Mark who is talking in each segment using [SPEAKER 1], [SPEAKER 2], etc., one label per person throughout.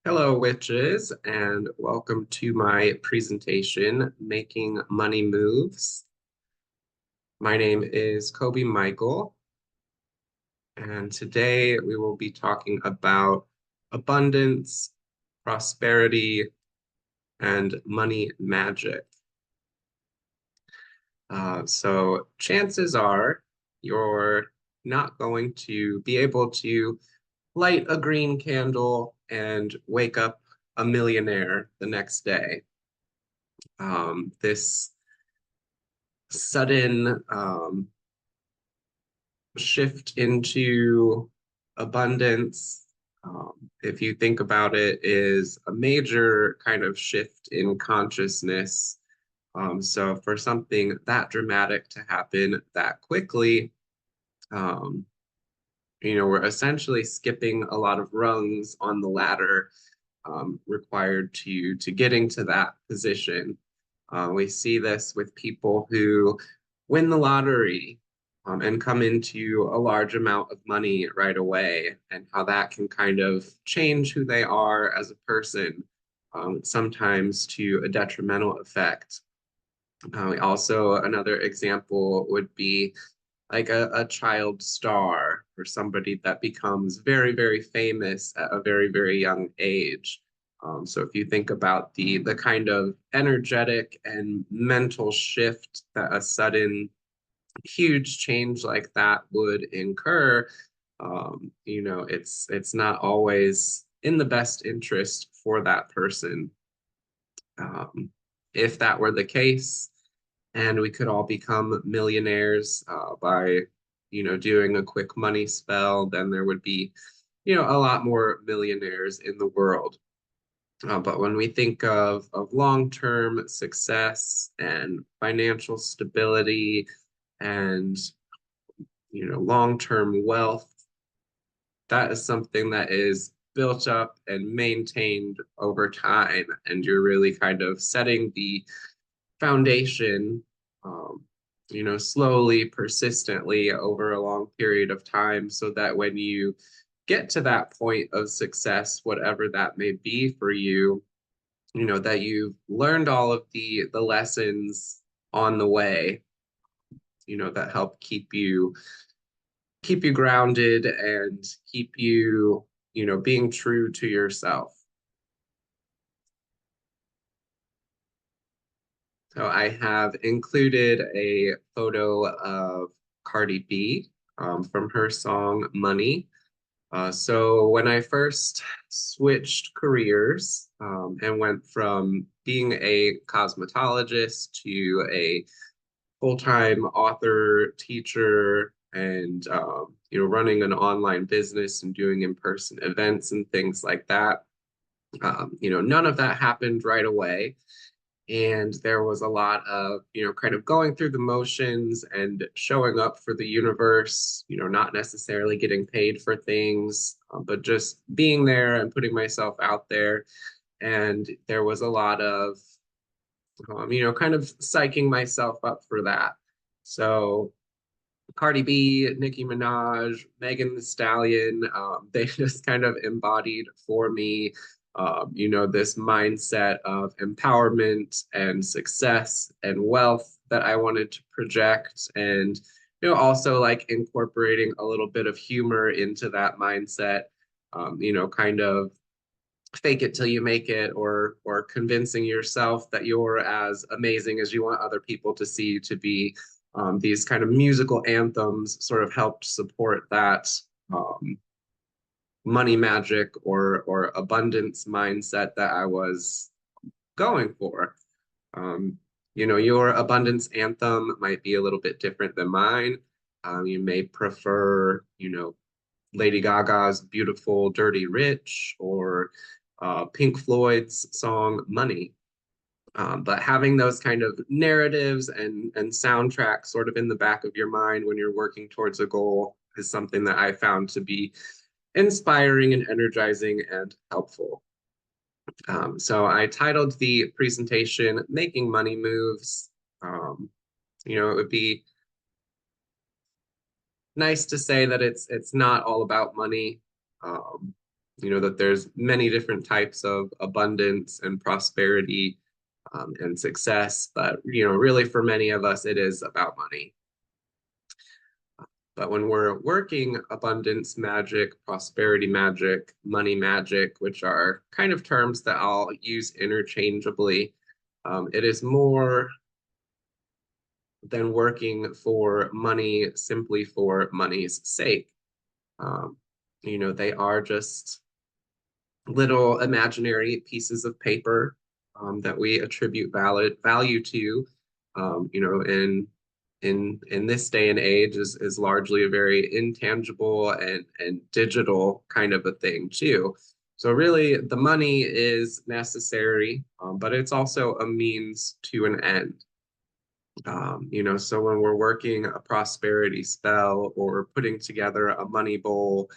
[SPEAKER 1] Hello, witches, and welcome to my presentation, Making Money Moves. My name is Kobe Michael, and today we will be talking about abundance, prosperity, and money magic. So chances are you're not going to be able to light a green candle and wake up a millionaire the next day. This sudden shift into abundance, if you think about it, is a major kind of shift in consciousness. So for something that dramatic to happen that quickly, um, we're essentially skipping a lot of rungs on the ladder required to getting to that position. We see this with people who win the lottery and come into a large amount of money right away, and how that can kind of change who they are as a person, sometimes to a detrimental effect. Also, another example would be like a child star or somebody that becomes very, very famous at a very, very young age. So if you think about the kind of energetic and mental shift that a sudden huge change like that would incur, it's not always in the best interest for that person. Um, if that were the case, and we could all become millionaires by, doing a quick money spell, then there would be, a lot more millionaires in the world. But when we think of long-term success and financial stability and, long-term wealth, that is something that is built up and maintained over time. And you're really kind of setting the foundation, um, slowly, persistently over a long period of time, so that when you get to that point of success, whatever that may be for you, that you've learned all of the lessons on the way, that help keep you grounded and keep you, being true to yourself. So I have included a photo of Cardi B from her song Money. So when I first switched careers and went from being a cosmetologist to a full-time author, teacher, and running an online business and doing in-person events and things like that, none of that happened right away. And there was a lot of, kind of going through the motions and showing up for the universe, not necessarily getting paid for things, but just being there and putting myself out there. And there was a lot of, kind of psyching myself up for that. So Cardi B, Nicki Minaj, Megan Thee Stallion, they just kind of embodied for me, this mindset of empowerment and success and wealth that I wanted to project. And, also like incorporating a little bit of humor into that mindset, kind of fake it till you make it, or convincing yourself that you're as amazing as you want other people to see you to be. These kind of musical anthems sort of helped support that um, money magic or abundance mindset that I was going for. Um, your abundance anthem might be a little bit different than mine. You may prefer, Lady Gaga's beautiful Dirty Rich, or Pink Floyd's song Money. But having those kind of narratives and soundtracks sort of in the back of your mind when you're working towards a goal is something that I found to be inspiring and energizing and helpful. So I titled the presentation Making Money Moves. Um, it would be nice to say that it's not all about money. Um, that there's many different types of abundance and prosperity and success, but really for many of us, it is about money. But when we're working abundance magic, prosperity magic, money magic, which are kind of terms that I'll use interchangeably, it is more than working for money simply for money's sake. Um, they are just little imaginary pieces of paper that we attribute value to. In this day and age is largely a very intangible and digital kind of a thing too. So really, the money is necessary, but it's also a means to an end. So when we're working a prosperity spell or putting together a money bowl,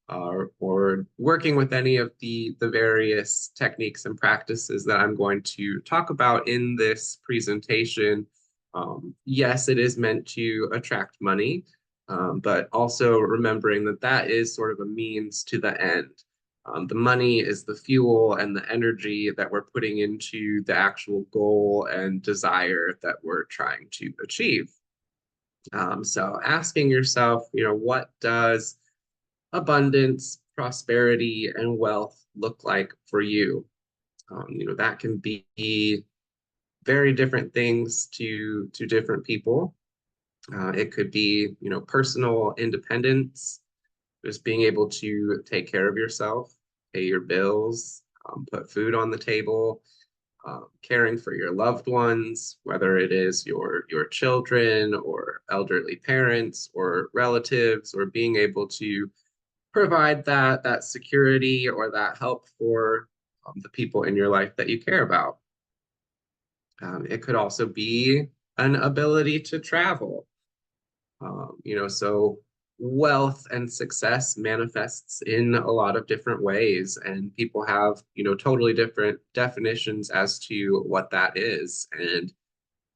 [SPEAKER 1] or working with any of the various techniques and practices that I'm going to talk about in this presentation, yes, it is meant to attract money, but also remembering that that is sort of a means to the end. The money is the fuel and the energy that we're putting into the actual goal and desire that we're trying to achieve. So asking yourself, what does abundance, prosperity, and wealth look like for you? That can be very different things to different people. It could be, personal independence, just being able to take care of yourself, pay your bills, put food on the table, caring for your loved ones, whether it is your children or elderly parents or relatives, or being able to provide that security or that help for the people in your life that you care about. It could also be an ability to travel. So wealth and success manifests in a lot of different ways, and people have, totally different definitions as to what that is. And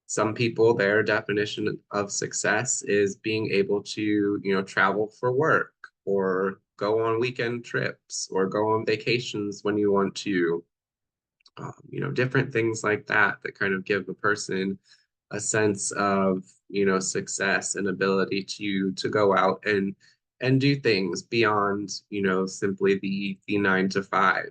[SPEAKER 1] some people, their definition of success is being able to, travel for work or go on weekend trips or go on vacations when you want to, different things like that that kind of give a person a sense of, success and ability to go out and do things beyond, simply the 9 to 5.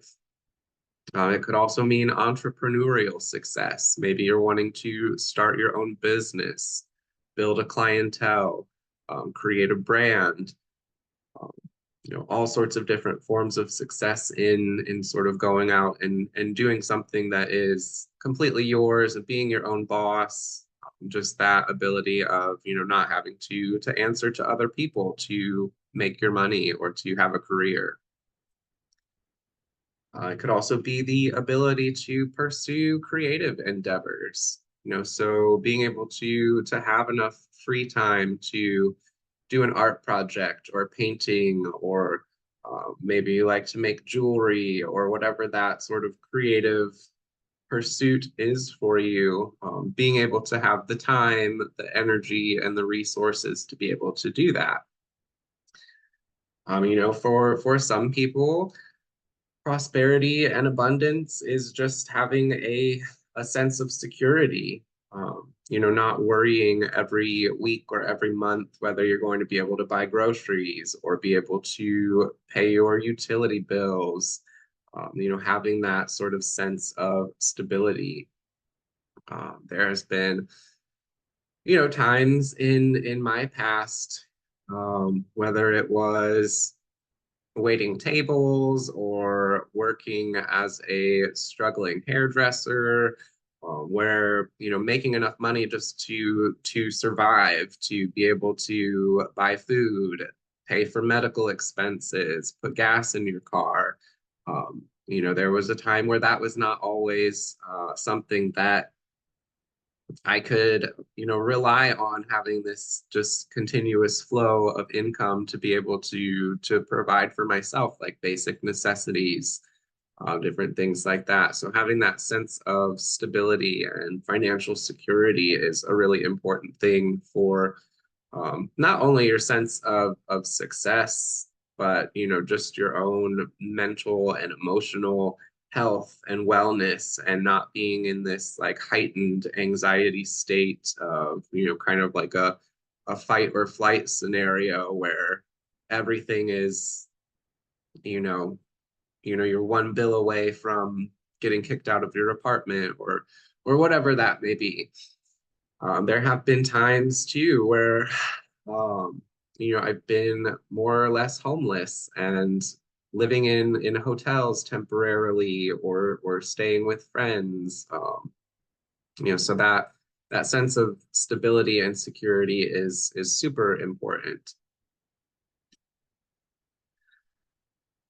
[SPEAKER 1] It could also mean entrepreneurial success. Maybe you're wanting to start your own business, build a clientele, create a brand, um, all sorts of different forms of success in sort of going out and doing something that is completely yours and being your own boss. Just that ability of, not having to answer to other people to make your money or to have a career. It could also be the ability to pursue creative endeavors. So being able to have enough free time to do an art project or painting, or maybe you like to make jewelry or whatever that sort of creative pursuit is for you. Being able to have the time, the energy, and the resources to be able to do that. For some people, prosperity and abundance is just having a sense of security. Not worrying every week or every month whether you're going to be able to buy groceries or be able to pay your utility bills. Having that sort of sense of stability. There has been, times in my past, whether it was waiting tables or working as a struggling hairdresser, where making enough money just to survive, to be able to buy food, pay for medical expenses, put gas in your car. There was a time where that was not always something that I could, rely on having this just continuous flow of income to be able to provide for myself, like basic necessities, different things like that. So having that sense of stability and financial security is a really important thing for not only your sense of success, but just your own mental and emotional health and wellness, and not being in this like heightened anxiety state of kind of like a fight or flight scenario where everything is you know you're one bill away from getting kicked out of your apartment, or whatever that may be. There have been times too where um, I've been more or less homeless and living in hotels temporarily, or staying with friends. So that sense of stability and security is super important.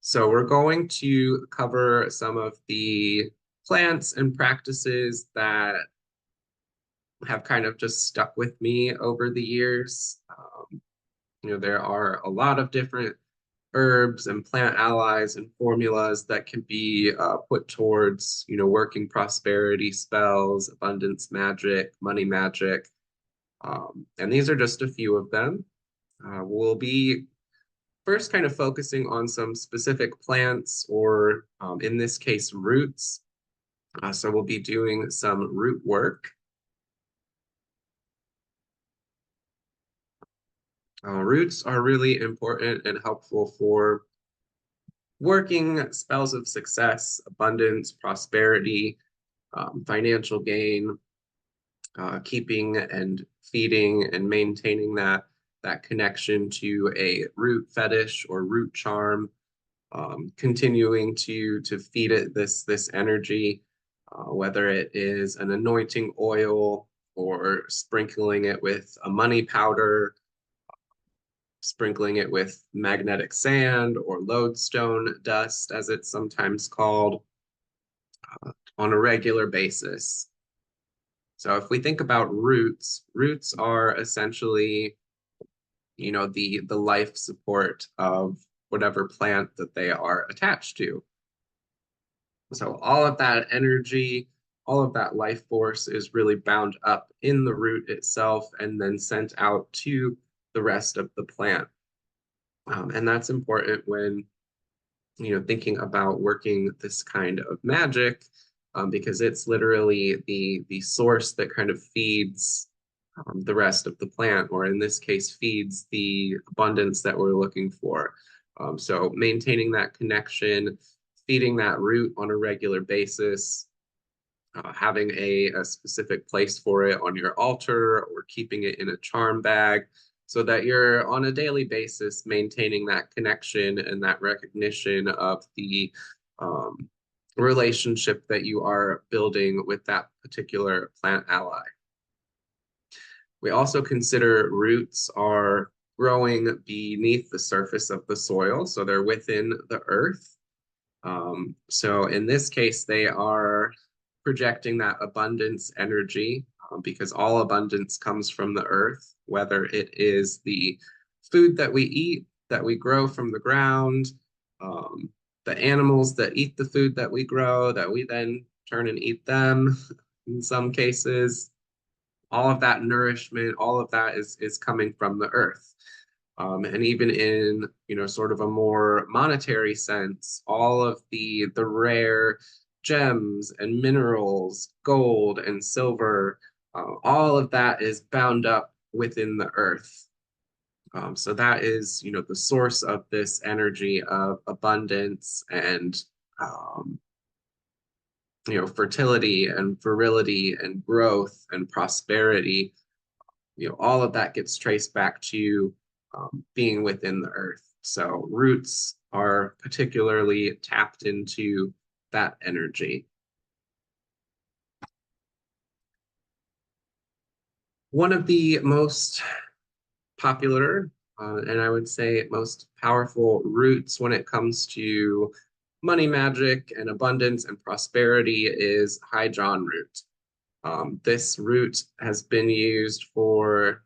[SPEAKER 1] So we're going to cover some of the plants and practices that have kind of just stuck with me over the years. There are a lot of different herbs and plant allies and formulas that can be put towards, working prosperity spells, abundance magic, money magic. And these are just a few of them. We'll be first kind of focusing on some specific plants, or in this case, roots. So we'll be doing some root work. Roots are really important and helpful for working spells of success, abundance, prosperity, financial gain, keeping and feeding and maintaining that connection to a root fetish or root charm, continuing to feed it this energy, whether it is an anointing oil or sprinkling it with a money powder, sprinkling it with magnetic sand or lodestone dust, as it's sometimes called, on a regular basis. So if we think about roots, roots are essentially, the life support of whatever plant that they are attached to. So all of that energy, all of that life force is really bound up in the root itself and then sent out to the rest of the plant. And that's important when, thinking about working this kind of magic, because it's literally the source that kind of feeds the rest of the plant, or in this case, feeds the abundance that we're looking for. So maintaining that connection, feeding that root on a regular basis, having a specific place for it on your altar, or keeping it in a charm bag, so that you're on a daily basis maintaining that connection and that recognition of the um, relationship that you are building with that particular plant ally. We also consider roots are growing beneath the surface of the soil, so they're within the earth. So in this case, they are projecting that abundance energy, because all abundance comes from the earth, whether it is the food that we eat, that we grow from the ground, the animals that eat the food that we grow, that we then turn and eat them in some cases. All of that nourishment, all of that is coming from the earth. And even in, sort of a more monetary sense, all of the rare gems and minerals, gold and silver, all of that is bound up within the earth. So that is, the source of this energy of abundance and, fertility and virility and growth and prosperity. All of that gets traced back to being within the earth. So roots are particularly tapped into that energy. One of the most popular, and I would say most powerful roots when it comes to money magic and abundance and prosperity is High John root. This root has been used for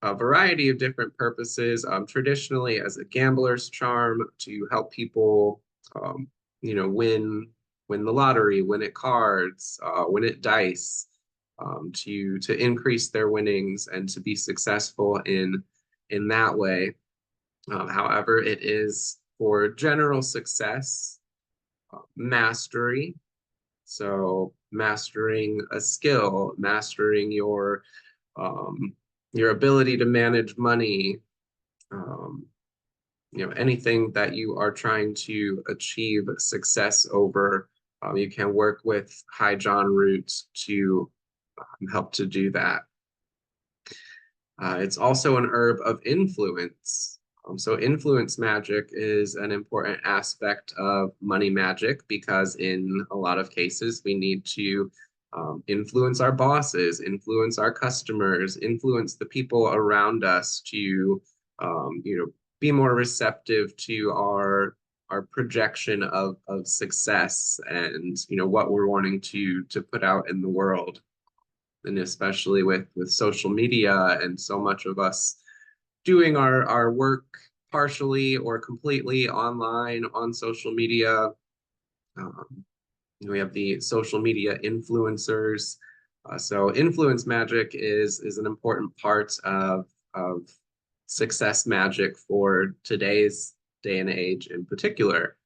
[SPEAKER 1] a variety of different purposes, traditionally as a gambler's charm to help people, win the lottery, win at cards, win at dice, to increase their winnings and to be successful in that way. However, it is for general success, mastery. So mastering a skill, mastering your ability to manage money, um, anything that you are trying to achieve success over, you can work with High John roots to help to do that. It's also an herb of influence. So influence magic is an important aspect of money magic because in a lot of cases we need to influence our bosses, influence our customers, influence the people around us to, be more receptive to our projection of success and what we're wanting to put out in the world, and especially with social media and so much of us doing our work partially or completely online on social media. Um, we have the social media influencers. So influence magic is an important part of success magic for today's day and age in particular.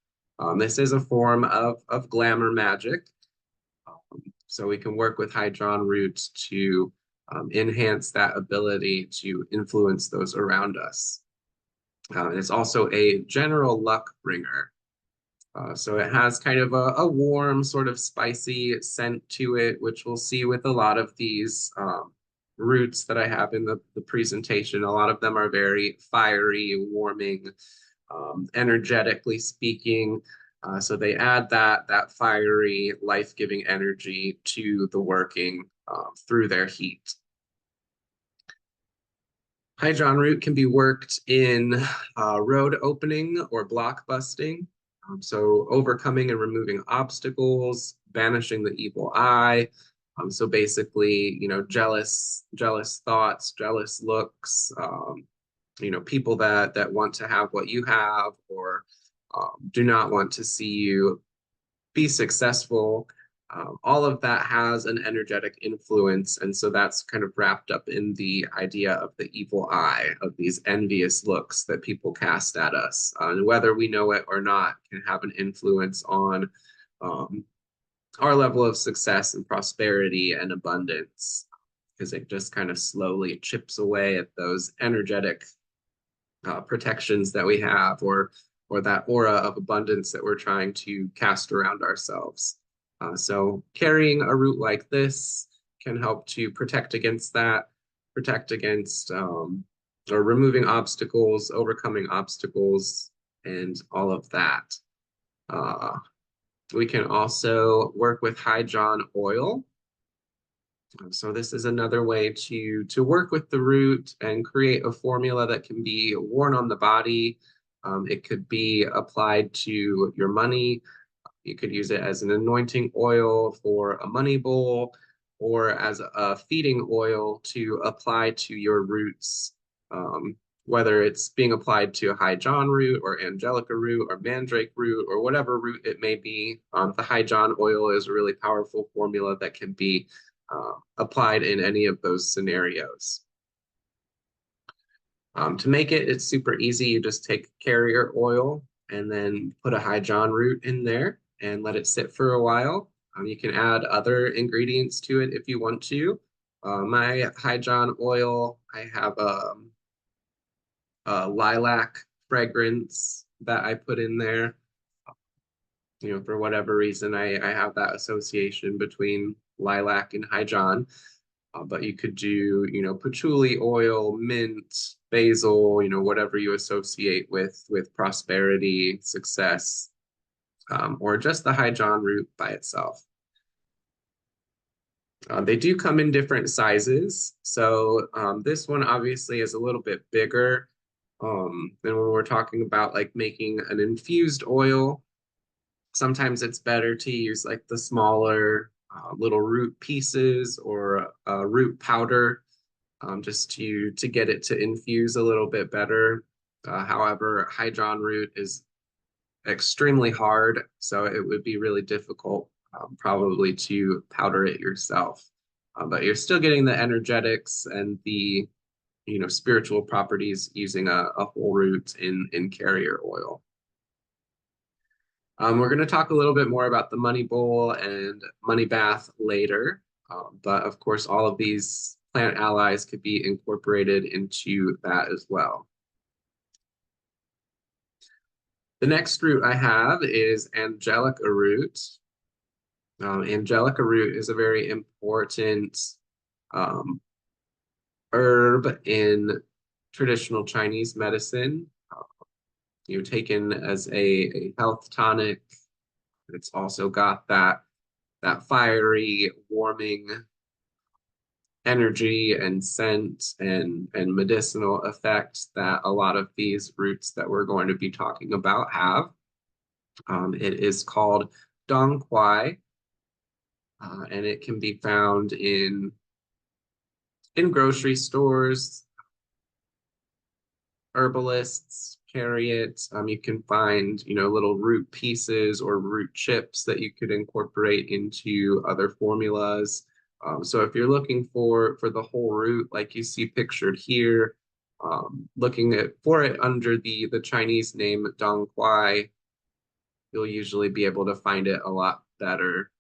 [SPEAKER 1] This is a form of glamour magic, so we can work with High John roots to enhance that ability to influence those around us. It's also a general luck bringer. So it has kind of a warm, sort of spicy scent to it, which we'll see with a lot of these roots that I have in the presentation. A lot of them are very fiery, warming, energetically speaking. So they add that fiery, life-giving energy to the working through their heat. High John root can be worked in road opening or block busting. So overcoming and removing obstacles, banishing the evil eye. So basically, jealous thoughts, jealous looks, people that want to have what you have or do not want to see you be successful. All of that has an energetic influence. And so that's kind of wrapped up in the idea of the evil eye, of these envious looks that people cast at us. And whether we know it or not can have an influence on um, our level of success and prosperity and abundance, because it just kind of slowly chips away at those energetic protections that we have, or that aura of abundance that we're trying to cast around ourselves. So carrying a root like this can help to protect against that, protect against or removing obstacles, overcoming obstacles, and all of that. We can also work with High John oil. So this is another way to work with the root and create a formula that can be worn on the body. It could be applied to your money. You could use it as an anointing oil for a money bowl or as a feeding oil to apply to your roots, whether it's being applied to a High John root or Angelica root or Mandrake root or whatever root it may be. The High John oil is a really powerful formula that can be applied in any of those scenarios. To make it, it's super easy. You just take carrier oil and then put a High John root in there and let it sit for a while. You can add other ingredients to it if you want to. My High John oil, I have a lilac fragrance that I put in there. For whatever reason, I have that association between lilac and High John. But you could do, patchouli oil, mint, basil, whatever you associate with prosperity, success, or just the High John root by itself. They do come in different sizes. So this one obviously is a little bit bigger than when we're talking about like making an infused oil. Sometimes it's better to use like the smaller little root pieces or root powder just to get it to infuse a little bit better. However, High John root is extremely hard, so it would be really difficult probably to powder it yourself. But you're still getting the energetics and the spiritual properties using a whole root in carrier oil. We're going to talk a little bit more about the money bowl and money bath later, but of course, all of these plant allies could be incorporated into that as well. The next root I have is angelica root. Angelica root is a very important um, herb in traditional Chinese medicine. Taken as a health tonic. It's also got that fiery, warming energy and scent and medicinal effects that a lot of these roots that we're going to be talking about have. It is called dong quai, and it can be found in grocery stores. Herbalists carry it. You can find, little root pieces or root chips that you could incorporate into other formulas. So if you're looking for the whole root, like you see pictured here, looking for it under the Chinese name dong quai, you'll usually be able to find it a lot better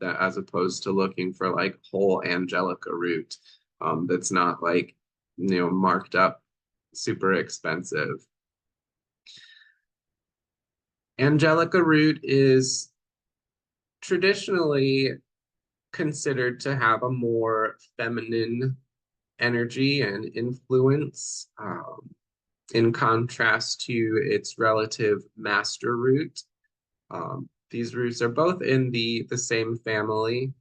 [SPEAKER 1] as opposed to looking for like whole angelica root that's not like marked up super expensive. Angelica root is traditionally considered to have a more feminine energy and influence, in contrast to its relative master root. These roots are both in the same family,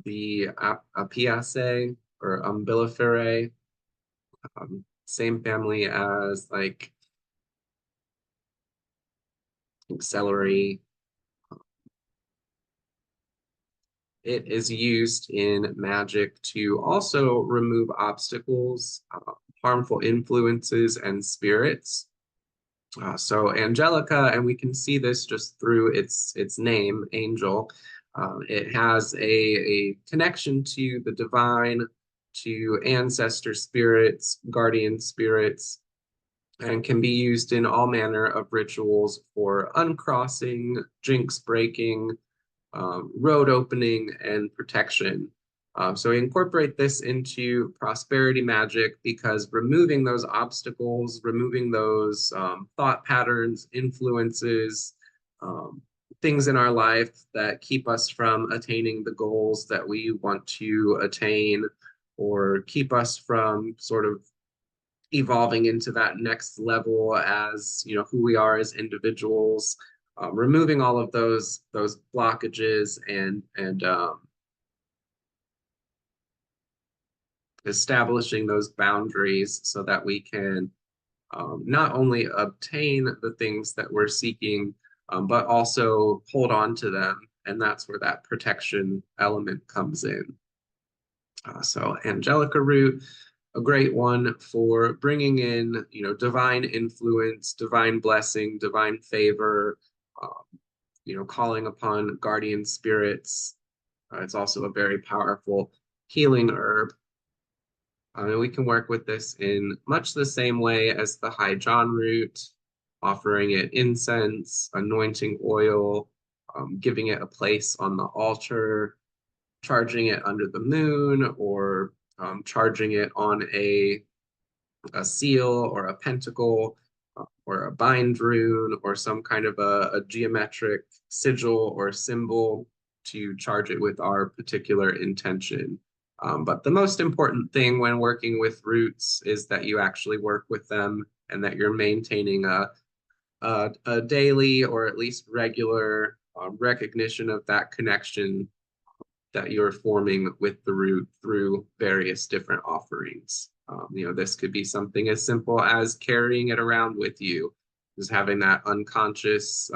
[SPEAKER 1] the Apiaceae or Umbelliferae, same family as like celery. It is used in magic to also remove obstacles, harmful influences, and spirits. So Angelica, and we can see this just through its name, angel. It has a connection to the divine, to ancestor spirits, guardian spirits, and can be used in all manner of rituals for uncrossing, jinx breaking, road opening, and protection. So we incorporate this into prosperity magic because removing those obstacles, removing those thought patterns, influences, things in our life that keep us from attaining the goals that we want to attain, or keep us from sort of evolving into that next level as who we are as individuals, removing all of those blockages and establishing those boundaries so that we can not only obtain the things that we're seeking, but also hold on to them. And that's where that protection element comes in. So Angelica root, a great one for bringing in, divine influence, divine blessing, divine favor, calling upon guardian spirits. It's also a very powerful healing herb. And we can work with this in much the same way as the Hai John root, offering it incense, anointing oil, giving it a place on the altar, charging it under the moon, or charging it on a seal or a pentacle, or a bind rune or some kind of a geometric sigil or symbol to charge it with our particular intention. But the most important thing when working with roots is that you actually work with them and that you're maintaining a daily or at least regular recognition of that connection that you're forming with the root through various different offerings. This could be something as simple as carrying it around with you, just having that unconscious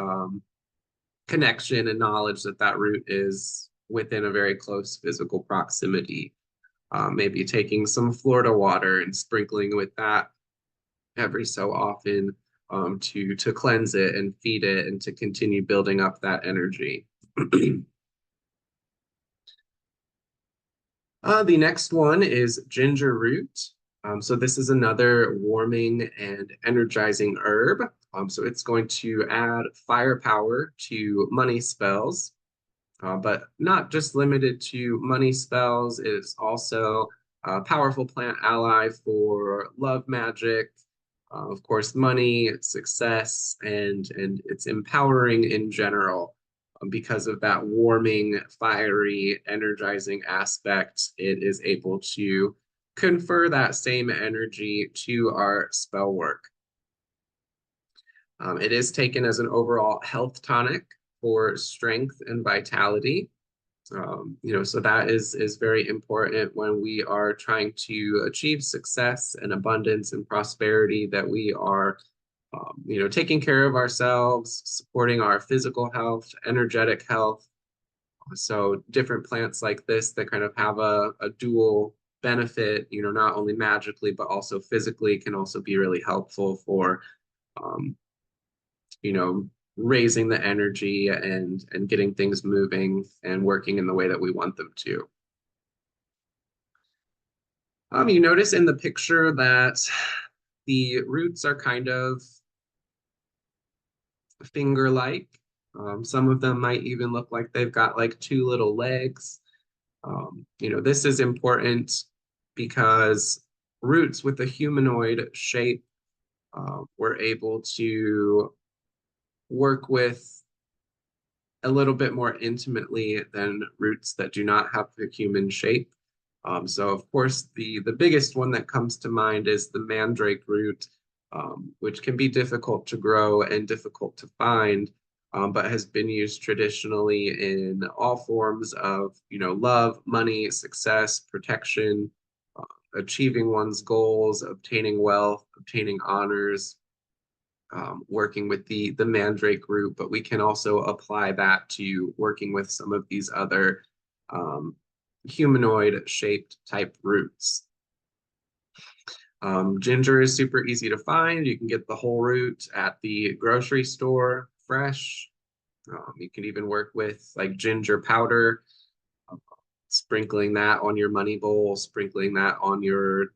[SPEAKER 1] connection and knowledge that that root is within a very close physical proximity. Maybe taking some Florida water and sprinkling with that every so often to cleanse it and feed it and to continue building up that energy. The next one is ginger root. So this is another warming and energizing herb. So it's going to add firepower to money spells, but not just limited to money spells. It is also a powerful plant ally for love magic, of course, money, success, and it's empowering in general. Because of that warming, fiery, energizing aspect, it is able to confer that same energy to our spell work. It is taken as an overall health tonic for strength and vitality. So that is very important when we are trying to achieve success and abundance and prosperity, that we are, taking care of ourselves, supporting our physical health, energetic health. So different plants like this that kind of have a dual benefit, not only magically, but also physically, can also be really helpful for, um, you know, raising the energy and getting things moving and working in the way that we want them to. You notice in the picture that the roots are kind of finger-like. Some of them might even look like they've got like two little legs. This is important because roots with a humanoid shape were able to work with a little bit more intimately than roots that do not have a human shape. So of course, the biggest one that comes to mind is the mandrake root, which can be difficult to grow and difficult to find, but has been used traditionally in all forms of, love, money, success, protection, achieving one's goals, obtaining wealth, obtaining honors, working with the mandrake root, but we can also apply that to working with some of these other humanoid shaped type roots. Ginger is super easy to find. You can get the whole root at the grocery store fresh. You can even work with like ginger powder, sprinkling that on your money bowl, sprinkling that on your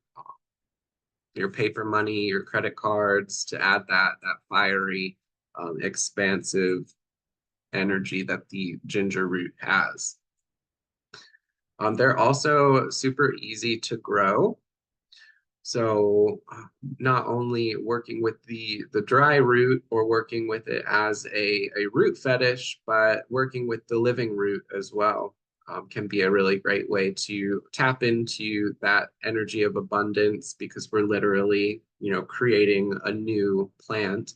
[SPEAKER 1] paper money, your credit cards, to add that fiery, expansive energy that the ginger root has. They're also super easy to grow. So not only working with the dry root or working with it as a root fetish, but working with the living root as well, can be a really great way to tap into that energy of abundance, because we're literally, creating a new plant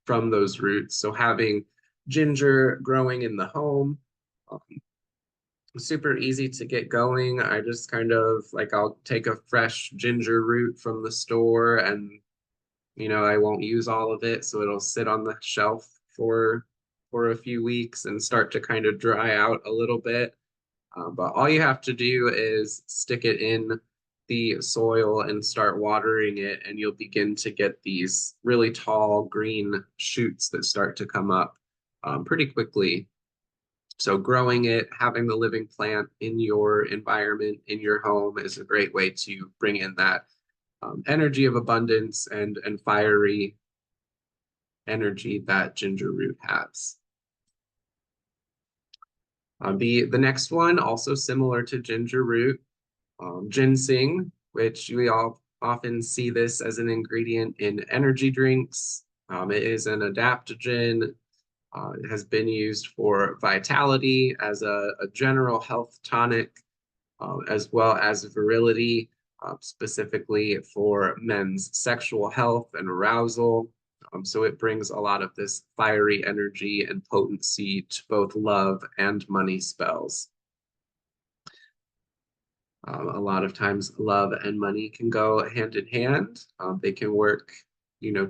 [SPEAKER 1] from those roots. So having ginger growing in the home, um, super easy to get going. I just kind of like, I'll take a fresh ginger root from the store, and I won't use all of it, so it'll sit on the shelf for a few weeks and start to kind of dry out a little bit. But all you have to do is stick it in the soil and start watering it, and you'll begin to get these really tall green shoots that start to come up pretty quickly. So growing it, having the living plant in your environment, in your home, is a great way to bring in that energy of abundance and fiery energy that ginger root has. The next one, also similar to ginger root, ginseng, which we all often see this as an ingredient in energy drinks. It is an adaptogen. It has been used for vitality as a general health tonic, as well as virility, specifically for men's sexual health and arousal. So it brings a lot of this fiery energy and potency to both love and money spells. A lot of times love and money can go hand in hand. They can work,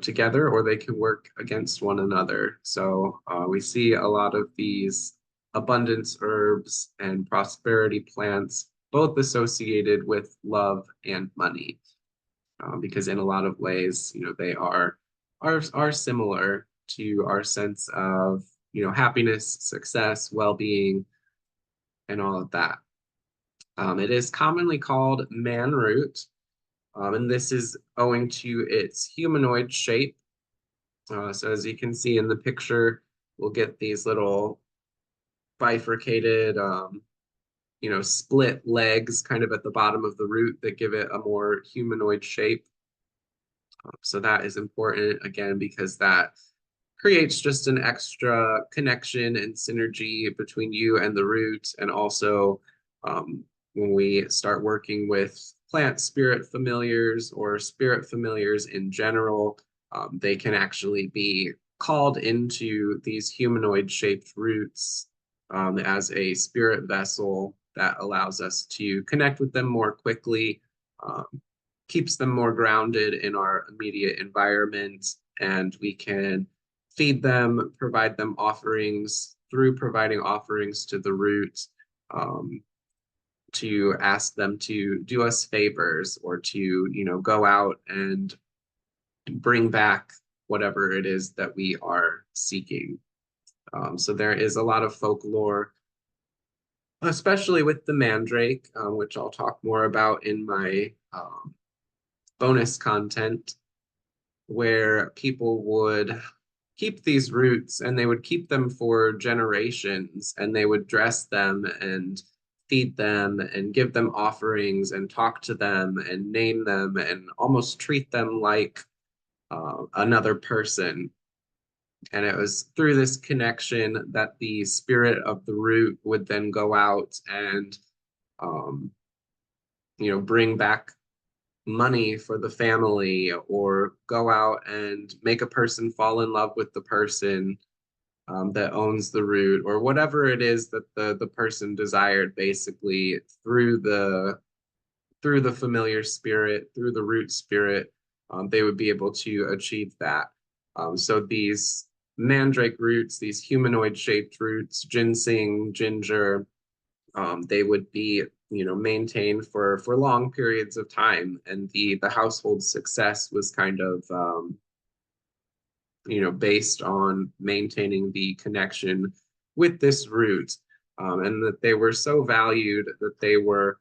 [SPEAKER 1] together, or they can work against one another. So we see a lot of these abundance herbs and prosperity plants, both associated with love and money, because in a lot of ways, they are similar to our sense of, happiness, success, well-being, and all of that. It is commonly called manroot, And this is owing to its humanoid shape. So as you can see in the picture, we'll get these little bifurcated, split legs kind of at the bottom of the root that give it a more humanoid shape. So that is important again because that creates just an extra connection and synergy between you and the root. And also, when we start working with plant spirit familiars or spirit familiars in general, they can actually be called into these humanoid shaped roots as a spirit vessel that allows us to connect with them more quickly, um, keeps them more grounded in our immediate environment, and we can feed them, provide them offerings through providing offerings to the root, um, to ask them to do us favors or to, go out and bring back whatever it is that we are seeking. So there is a lot of folklore, especially with the mandrake, which I'll talk more about in my bonus content, where people would keep these roots and they would keep them for generations, and they would dress them and feed them and give them offerings and talk to them and name them and almost treat them like another person. And it was through this connection that the spirit of the root would then go out and, um, bring back money for the family or go out and make a person fall in love with the person that owns the root, or whatever it is that the person desired, basically through the familiar spirit, through the root spirit, they would be able to achieve that. So these mandrake roots, these humanoid shaped roots, ginseng, ginger, they would be, maintained for long periods of time, and the household success was kind of, based on maintaining the connection with this root, and that they were so valued that they were,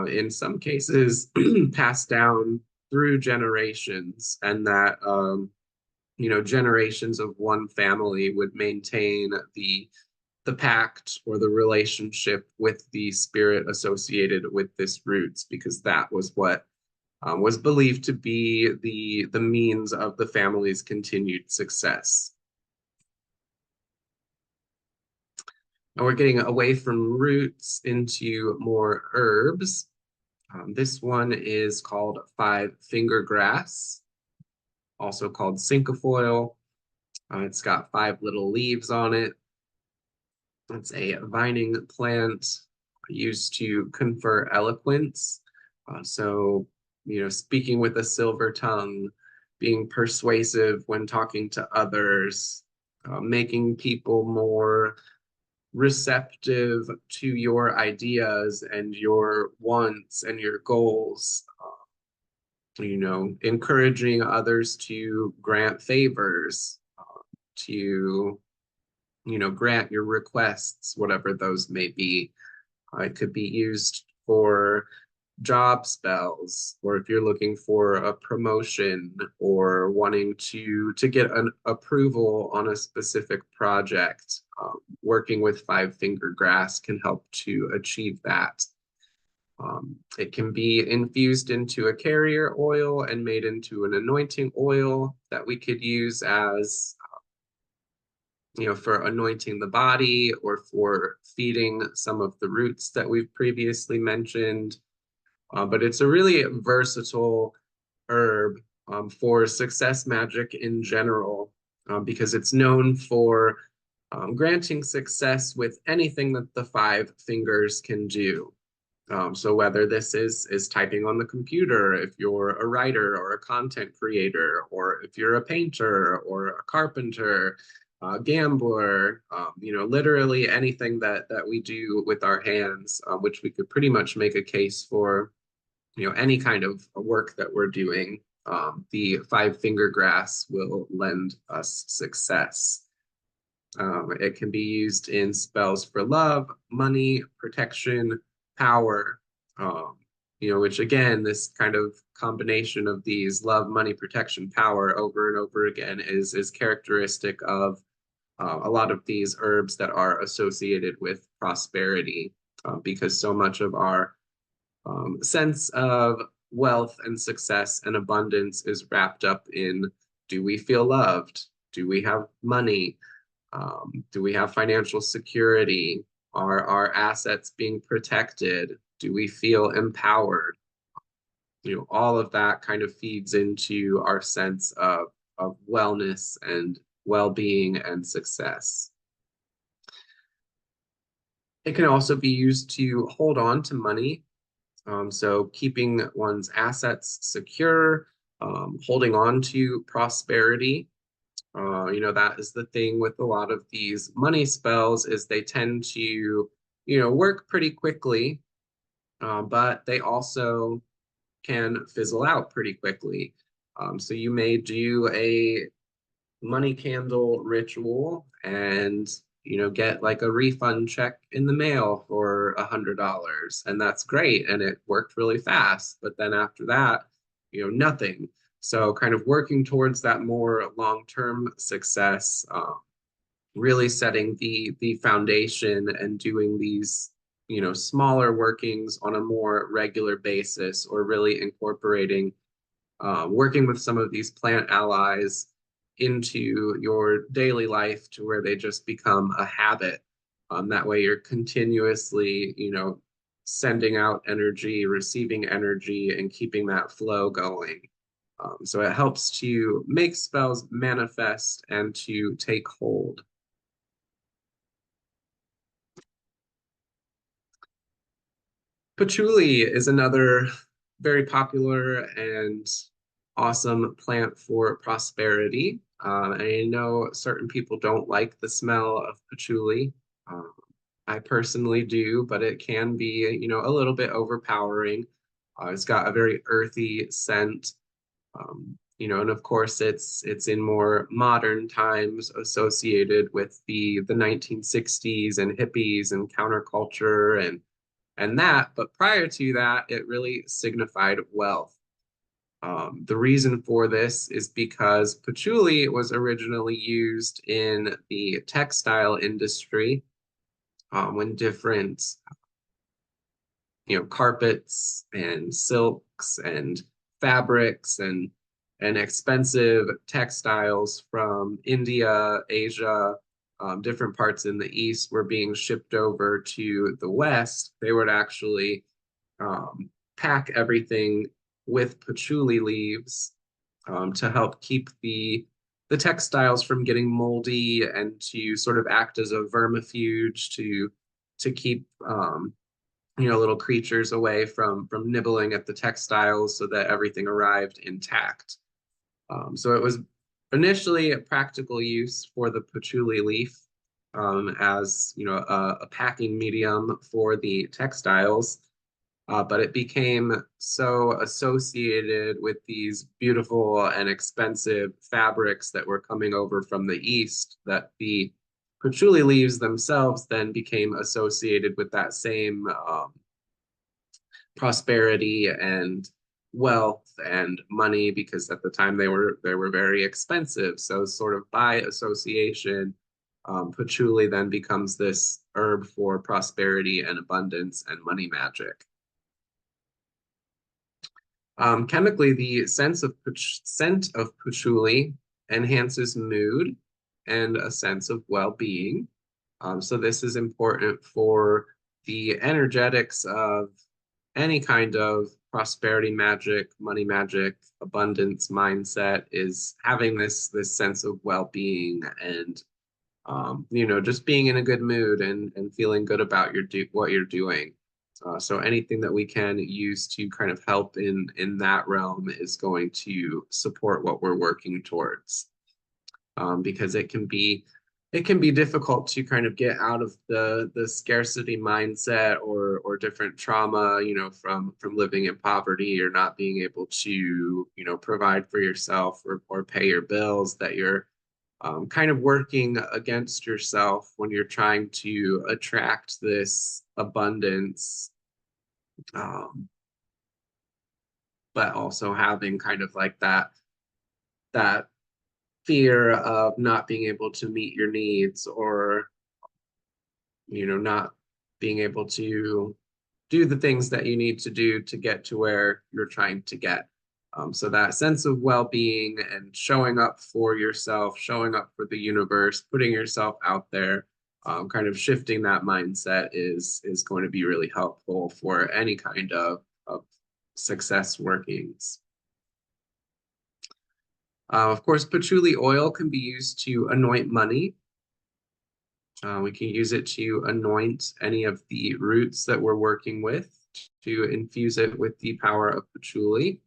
[SPEAKER 1] in some cases, passed down through generations, and that, generations of one family would maintain the pact or the relationship with the spirit associated with this roots, because that was what was believed to be the means of the family's continued success. And we're getting away from roots into more herbs. This one is called five finger grass, also called cinquefoil. It's got five little leaves on it. It's a vining plant used to confer eloquence. So, speaking with a silver tongue, being persuasive when talking to others, making people more receptive to your ideas and your wants and your goals, encouraging others to grant favors, to grant your requests, whatever those may be. It could be used for job spells, or if you're looking for a promotion or wanting to get an approval on a specific project. Working with five finger grass can help to achieve that. It can be infused into a carrier oil and made into an anointing oil that we could use as, for anointing the body or for feeding some of the roots that we've previously mentioned. But it's a really versatile herb for success magic in general, because it's known for granting success with anything that the five fingers can do. So whether this is typing on the computer, if you're a writer or a content creator, or if you're a painter or a carpenter, gambler, literally anything that we do with our hands, which we could pretty much make a case for, any kind of work that we're doing, the five finger grass will lend us success. It can be used in spells for love, money, protection, power. which again, this kind of combination of these love, money, protection, power over and over again is characteristic of a lot of these herbs that are associated with prosperity, because so much of our sense of wealth and success and abundance is wrapped up in, do we feel loved? Do we have money? Do we have financial security? Are our assets being protected? Do we feel empowered? All of that kind of feeds into our sense of wellness and well-being and success. It can also be used to hold on to money. So keeping one's assets secure, holding on to prosperity. That is the thing with a lot of these money spells is they tend to, work pretty quickly, but they also can fizzle out pretty quickly. So you may do a money candle ritual and get like a refund check in the mail for $100, and that's great and it worked really fast, but then after that nothing. So kind of working towards that more long-term success, really setting the foundation and doing these smaller workings on a more regular basis, or really incorporating working with some of these plant allies into your daily life to where they just become a habit. That way you're continuously, sending out energy, receiving energy, and keeping that flow going. So it helps to make spells manifest and to take hold. Patchouli is another very popular and awesome plant for prosperity. I know certain people don't like the smell of patchouli. Um, I personally do, but it can be, a little bit overpowering. It's got a very earthy scent, and of course it's in more modern times associated with the 1960s and hippies and counterculture and that. But prior to that, it really signified wealth. The reason for this is because patchouli was originally used in the textile industry, when different, carpets and silks and fabrics and expensive textiles from India, Asia, different parts in the East were being shipped over to the West. They would actually pack everything with patchouli leaves, to help keep the textiles from getting moldy and to sort of act as a vermifuge to keep little creatures away from nibbling at the textiles so that everything arrived intact. So it was initially a practical use for the patchouli leaf, as a packing medium for the textiles. But it became so associated with these beautiful and expensive fabrics that were coming over from the East that the patchouli leaves themselves then became associated with that same prosperity and wealth and money, because at the time they were very expensive. So sort of by association, patchouli then becomes this herb for prosperity and abundance and money magic. Chemically, the scent of patchouli enhances mood and a sense of well-being. So this is important for the energetics of any kind of prosperity magic, money magic, abundance mindset, is having this sense of well-being and just being in a good mood and feeling good about what you're doing. So anything that we can use to kind of help in that realm is going to support what we're working towards, because it can be difficult to kind of get out of the scarcity mindset or different trauma, from living in poverty or not being able to provide for yourself or pay your bills, that you're kind of working against yourself when you're trying to attract this abundance, um, but also having kind of like that fear of not being able to meet your needs, or not being able to do the things that you need to do to get to where you're trying to get. So that sense of well-being and showing up for yourself, showing up for the universe, putting yourself out there, kind of shifting that mindset is going to be really helpful for any kind of success workings. Of course, patchouli oil can be used to anoint money. We can use it to anoint any of the roots that we're working with, to infuse it with the power of patchouli.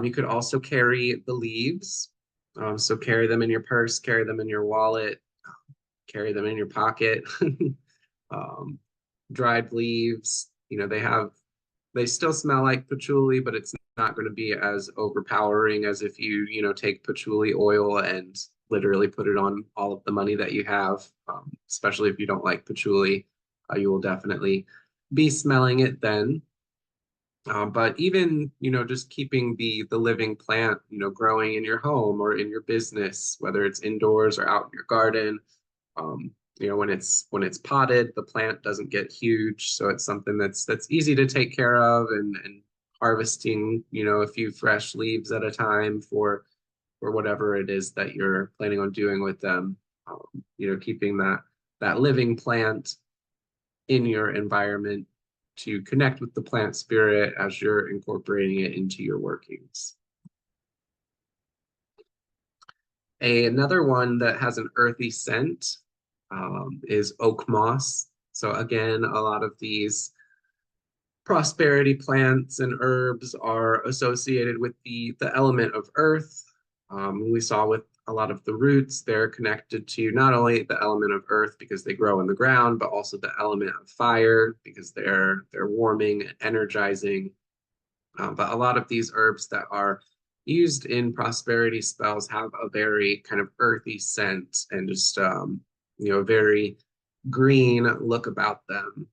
[SPEAKER 1] You could also carry the leaves. So carry them in your purse, carry them in your wallet, carry them in your pocket. um, Dried leaves, they still smell like patchouli, but it's not going to be as overpowering as if you take patchouli oil and literally put it on all of the money that you have. Especially if you don't like patchouli, you will definitely be smelling it then. But even, just keeping the living plant, growing in your home or in your business, whether it's indoors or out in your garden, um, when it's potted, the plant doesn't get huge, so it's something that's easy to take care of, and harvesting, a few fresh leaves at a time for whatever it is that you're planning on doing with them. Keeping that living plant in your environment to connect with the plant spirit as you're incorporating it into your workings. Another one that has an earthy scent is oak moss. So again, a lot of these prosperity plants and herbs are associated with the element of earth. We saw with a lot of the roots, they're connected to not only the element of earth because they grow in the ground, but also the element of fire because they're warming and energizing. But a lot of these herbs that are used in prosperity spells have a very kind of earthy scent and just very green look about them,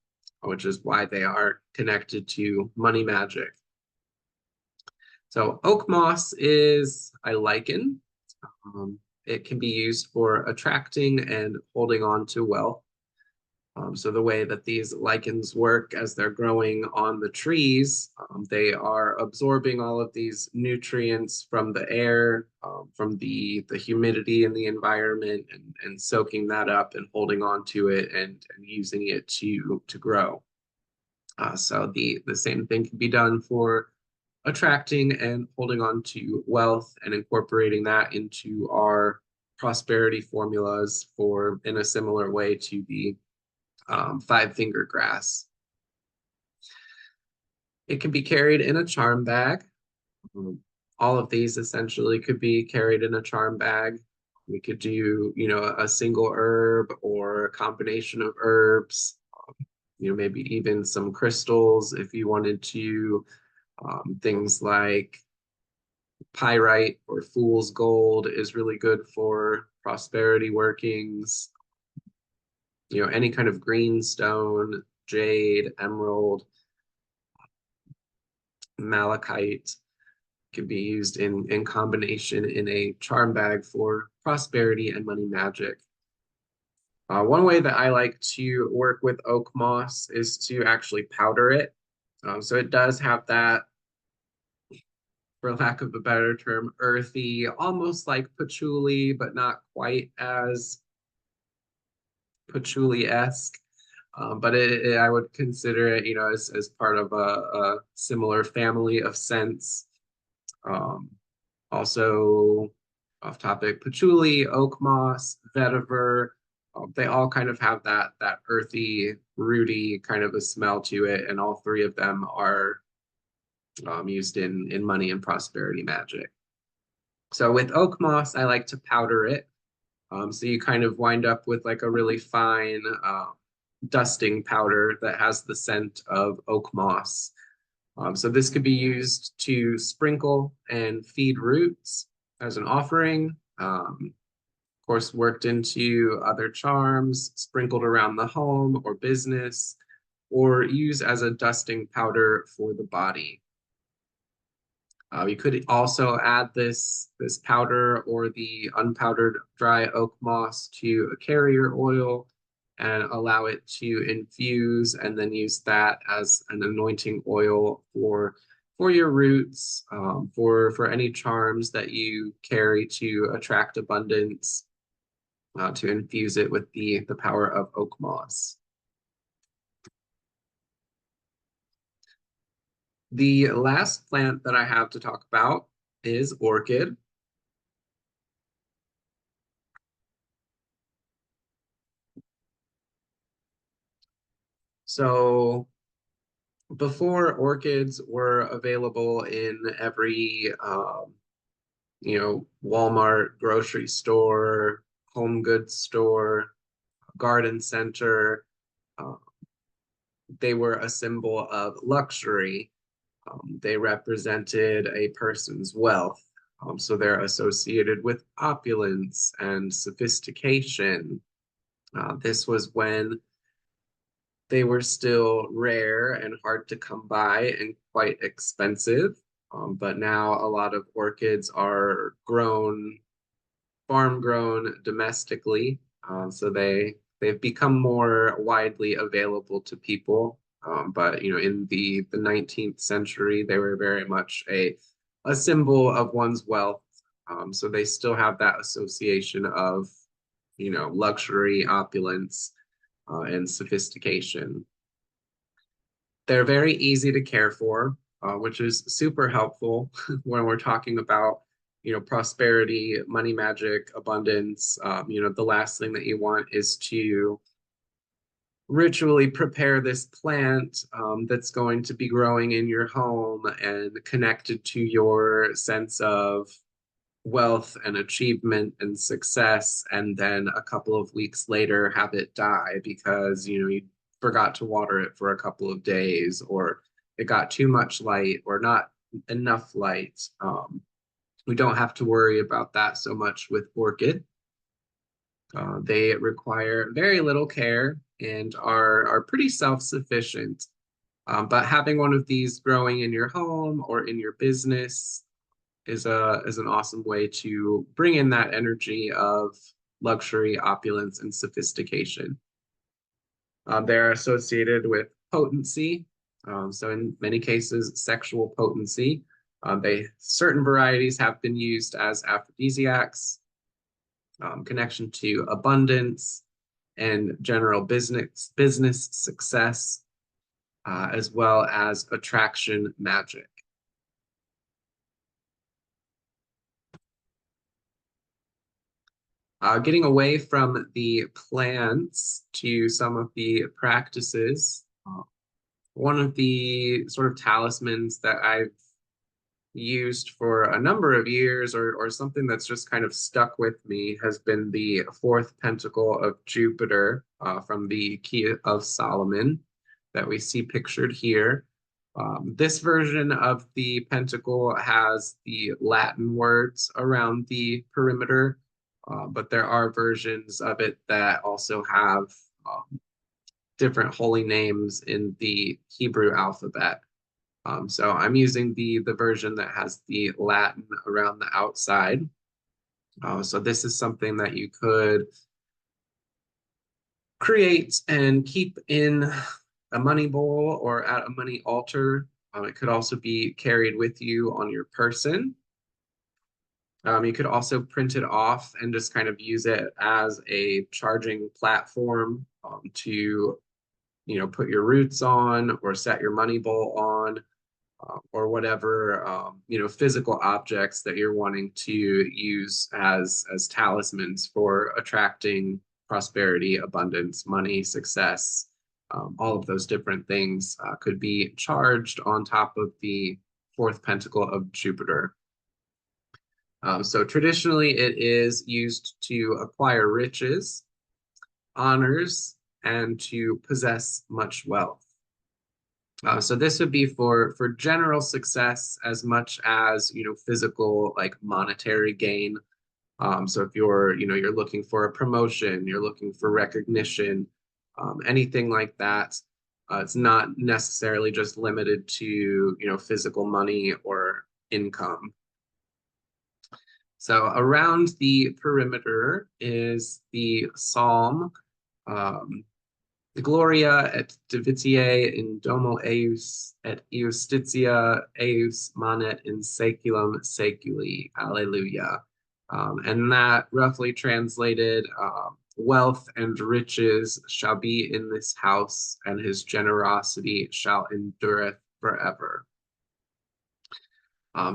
[SPEAKER 1] which is why they are connected to money magic. So oak moss is a lichen. It can be used for attracting and holding on to wealth. So the way that these lichens work as they're growing on the trees, they are absorbing all of these nutrients from the air, from the humidity in the environment, and soaking that up and holding on to it and using it to grow. So the same thing can be done for attracting and holding on to wealth and incorporating that into our prosperity formulas for in a similar way to the five-finger grass. It can be carried in a charm bag. All of these essentially could be carried in a charm bag. We could do, a single herb or a combination of herbs, maybe even some crystals if you wanted to. Things like pyrite or fool's gold is really good for prosperity workings. Any kind of green stone, jade, emerald, malachite can be used in combination in a charm bag for prosperity and money magic. One way that I like to work with oak moss is to actually powder it. So it does have that, for lack of a better term, earthy, almost like patchouli, but not quite as patchouli-esque. But I would consider it, as part of a similar family of scents. Also, off topic, patchouli, oak moss, vetiver, they all kind of have that earthy, rooty kind of a smell to it, and all three of them are used in money and prosperity magic. So with oak moss, I like to powder it. So you kind of wind up with like a really fine dusting powder that has the scent of oak moss. So this could be used to sprinkle and feed roots as an offering. Of course, worked into other charms, sprinkled around the home or business, or use as a dusting powder for the body. You could also add this powder or the unpowdered dry oak moss to a carrier oil and allow it to infuse, and then use that as an anointing oil for your roots, for any charms that you carry to attract abundance, to infuse it with the power of oak moss. The last plant that I have to talk about is orchid. So before, orchids were available in every Walmart, grocery store, home goods store, garden center. Uh, they were a symbol of luxury. They represented a person's wealth. So they're associated with opulence and sophistication. This was when they were still rare and hard to come by and quite expensive. But now a lot of orchids are grown, farm grown domestically. So they've become more widely available to people. But in the 19th century, they were very much a symbol of one's wealth. So they still have that association of luxury, opulence, and sophistication. They're very easy to care for, which is super helpful when we're talking about, prosperity, money magic, abundance. The last thing that you want is to ritually prepare this plant that's going to be growing in your home and connected to your sense of wealth and achievement and success, and then a couple of weeks later have it die because you forgot to water it for a couple of days, or it got too much light or not enough light. We don't have to worry about that so much with orchid. They require very little care and are pretty self-sufficient. But having one of these growing in your home or in your business is an awesome way to bring in that energy of luxury, opulence, and sophistication. They're associated with potency. So in many cases, sexual potency. Certain varieties have been used as aphrodisiacs, connection to abundance and general business success, as well as attraction magic. Getting away from the plants to some of the practices. One of the sort of talismans that I've used for a number of years, or something that's just kind of stuck with me, has been the fourth pentacle of Jupiter, from the Key of Solomon that we see pictured here. This version of the pentacle has the Latin words around the perimeter, but there are versions of it that also have different holy names in the Hebrew alphabet. So I'm using the version that has the Latin around the outside. So this is something that you could create and keep in a money bowl or at a money altar. It could also be carried with you on your person. You could also print it off and just kind of use it as a charging platform, to put your roots on or set your money bowl on, or whatever physical objects that you're wanting to use as talismans for attracting prosperity, abundance, money, success. All of those different things could be charged on top of the fourth pentacle of Jupiter. So traditionally, it is used to acquire riches, honors, and to possess much wealth. So this would be for general success as much as physical, like monetary gain. So if you're looking for a promotion, you're looking for recognition, anything like that. It's not necessarily just limited to physical money or income. So around the perimeter is the psalm, um, Gloria et divitiae in domo eius et iustitia eius manet in saeculum saeculi. Alleluia. And that roughly translated, wealth and riches shall be in this house, and his generosity shall endureth forever.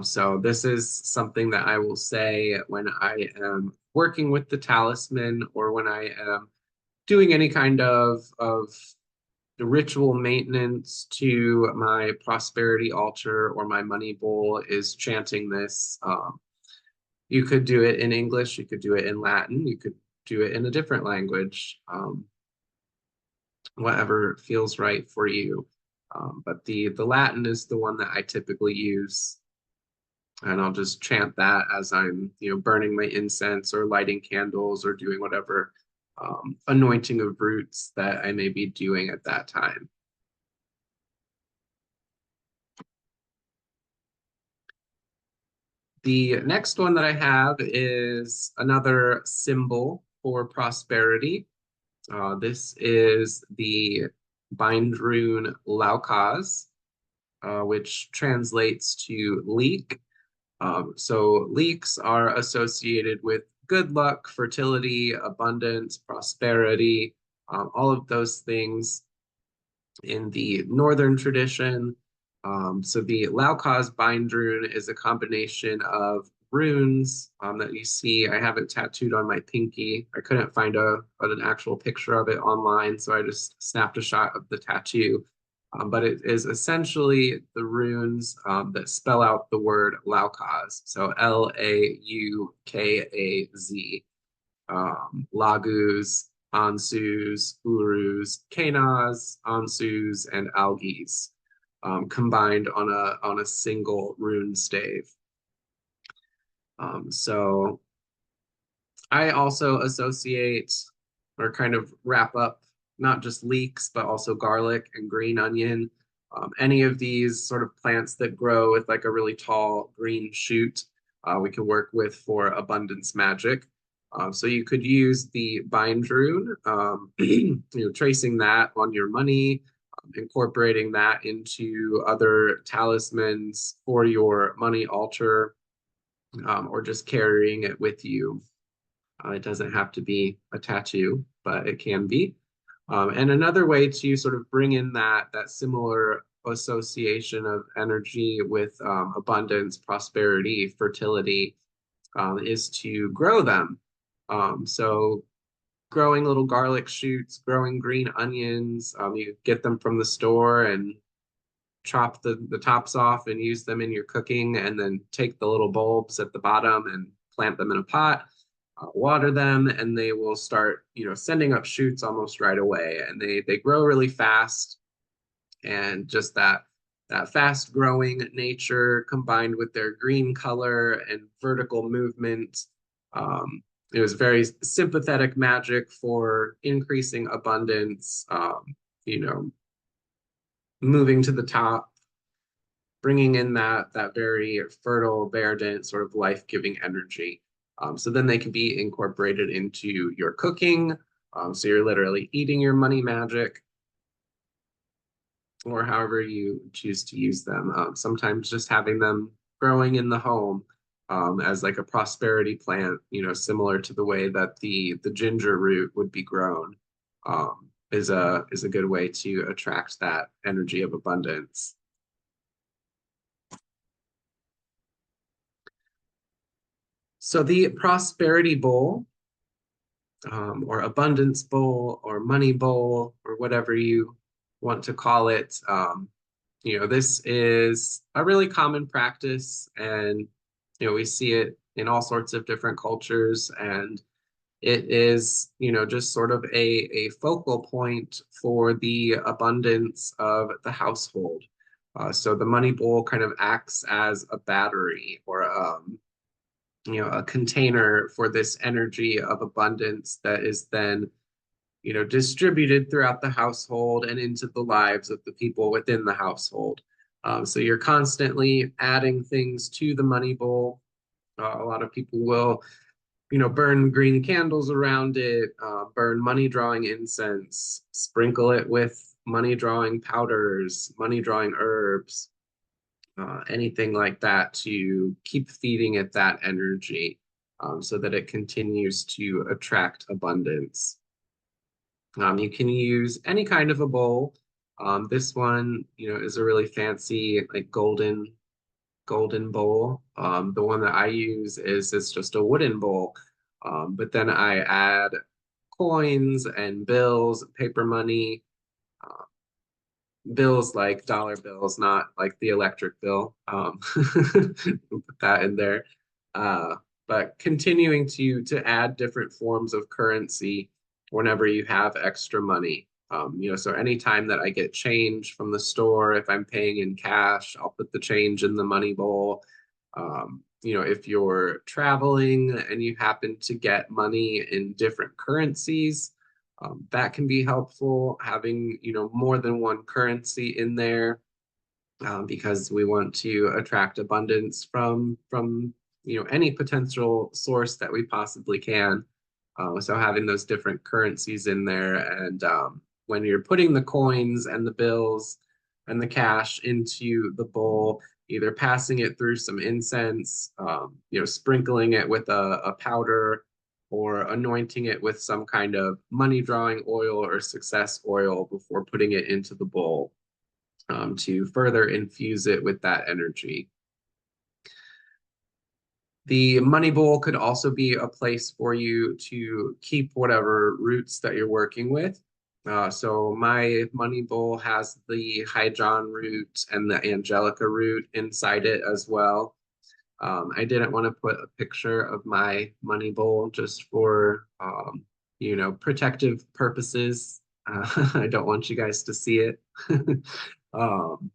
[SPEAKER 1] So this is something that I will say when I am working with the talisman, or when I am doing any kind of the ritual maintenance to my prosperity altar or my money bowl, is chanting this. You could do it in English, you could do it in Latin, you could do it in a different language, whatever feels right for you. But the Latin is the one that I typically use. And I'll just chant that as I'm, burning my incense or lighting candles or doing whatever anointing of roots that I may be doing at that time. The next one that I have is another symbol for prosperity. This is the bind rune Laukaz, which translates to leek. So leeks are associated with good luck, fertility, abundance, prosperity, all of those things in the northern tradition. So the Laukaz bind rune is a combination of runes that you see. I have it tattooed on my pinky. I couldn't find an actual picture of it online, so I just snapped a shot of the tattoo. But it is essentially the runes that spell out the word Laukaz. So Laukaz, Lagus, Ansus, Urus, Kanaz, Ansus, and Algis, combined on a single rune stave. So I also associate, or kind of wrap up, not just leeks, but also garlic and green onion. Any of these sort of plants that grow with like a really tall green shoot, we can work with for abundance magic. So you could use the bind rune, tracing that on your money, incorporating that into other talismans for your money altar, or just carrying it with you. It doesn't have to be a tattoo, but it can be. And another way to sort of bring in that similar association of energy with abundance, prosperity, fertility, is to grow them. So growing little garlic shoots, growing green onions, you get them from the store and chop the tops off and use them in your cooking, and then take the little bulbs at the bottom and plant them in a pot, water them, and they will start, sending up shoots almost right away. And they grow really fast, and just that fast growing nature combined with their green color and vertical movement, it was very sympathetic magic for increasing abundance, you know, moving to the top, bringing in that very fertile, verdant, sort of life-giving energy. So then they can be incorporated into your cooking. So you're literally eating your money magic, or however you choose to use them. Sometimes just having them growing in the home, as like a prosperity plant, similar to the way that the ginger root would be grown, is a good way to attract that energy of abundance. So the prosperity bowl, or abundance bowl, or money bowl, or whatever you want to call it, this is a really common practice, and we see it in all sorts of different cultures, and it is, just sort of a focal point for the abundance of the household. So the money bowl kind of acts as a battery, or a container for this energy of abundance that is then, distributed throughout the household and into the lives of the people within the household. So you're constantly adding things to the money bowl. A lot of people will, burn green candles around it, burn money drawing incense, sprinkle it with money drawing powders, money drawing herbs, anything like that to keep feeding it that energy, so that it continues to attract abundance. You can use any kind of a bowl. This one, is a really fancy, like golden bowl. The one that I use is it's just a wooden bowl. But then I add coins and bills, paper money, uh, bills like dollar bills, not like the electric bill. We'll put that in there. Uh, but continuing to add different forms of currency whenever you have extra money. So anytime that I get change from the store, if I'm paying in cash, I'll put the change in the money bowl. If you're traveling and you happen to get money in different currencies, that can be helpful, having, more than one currency in there, because we want to attract abundance from any potential source that we possibly can. So having those different currencies in there, and when you're putting the coins and the bills and the cash into the bowl, either passing it through some incense, sprinkling it with a powder, or anointing it with some kind of money drawing oil or success oil before putting it into the bowl, to further infuse it with that energy. The money bowl could also be a place for you to keep whatever roots that you're working with. So my money bowl has the Hydron root and the Angelica root inside it as well. I didn't want to put a picture of my money bowl just for, protective purposes. I don't want you guys to see it. um,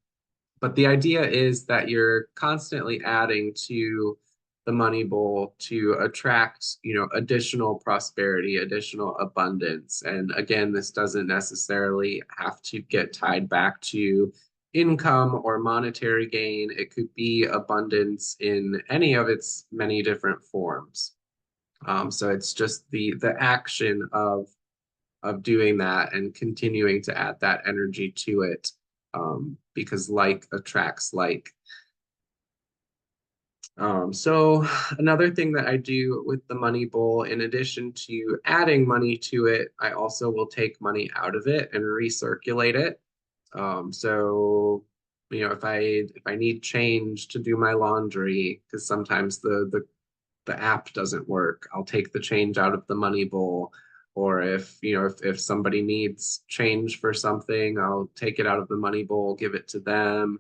[SPEAKER 1] but the idea is that you're constantly adding to the money bowl to attract, additional prosperity, additional abundance. And again, this doesn't necessarily have to get tied back to income or monetary gain. It could be abundance in any of its many different forms. So it's just the action of doing that and continuing to add that energy to it, because like attracts like. So another thing that I do with the money bowl, in addition to adding money to it, I also will take money out of it and recirculate it. So if I need change to do my laundry, because sometimes the app doesn't work, I'll take the change out of the money bowl. Or if somebody needs change for something, I'll take it out of the money bowl, give it to them.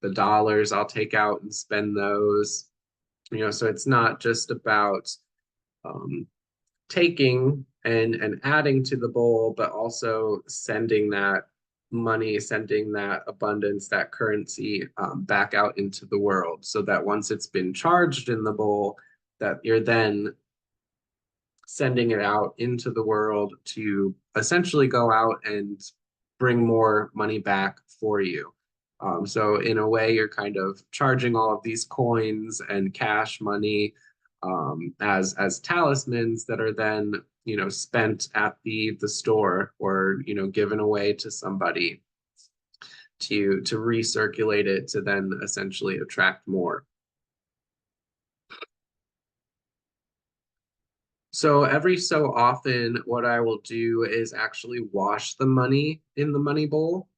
[SPEAKER 1] The dollars I'll take out and spend those. So it's not just about um, taking and adding to the bowl, but also sending that money, sending that abundance, that currency, back out into the world, so that once it's been charged in the bowl, that you're then sending it out into the world to essentially go out and bring more money back for you. So in a way, you're kind of charging all of these coins and cash money, as talismans that are then, spent at the store, or given away to somebody to recirculate it to then essentially attract more. So every so often, what I will do is actually wash the money in the money bowl.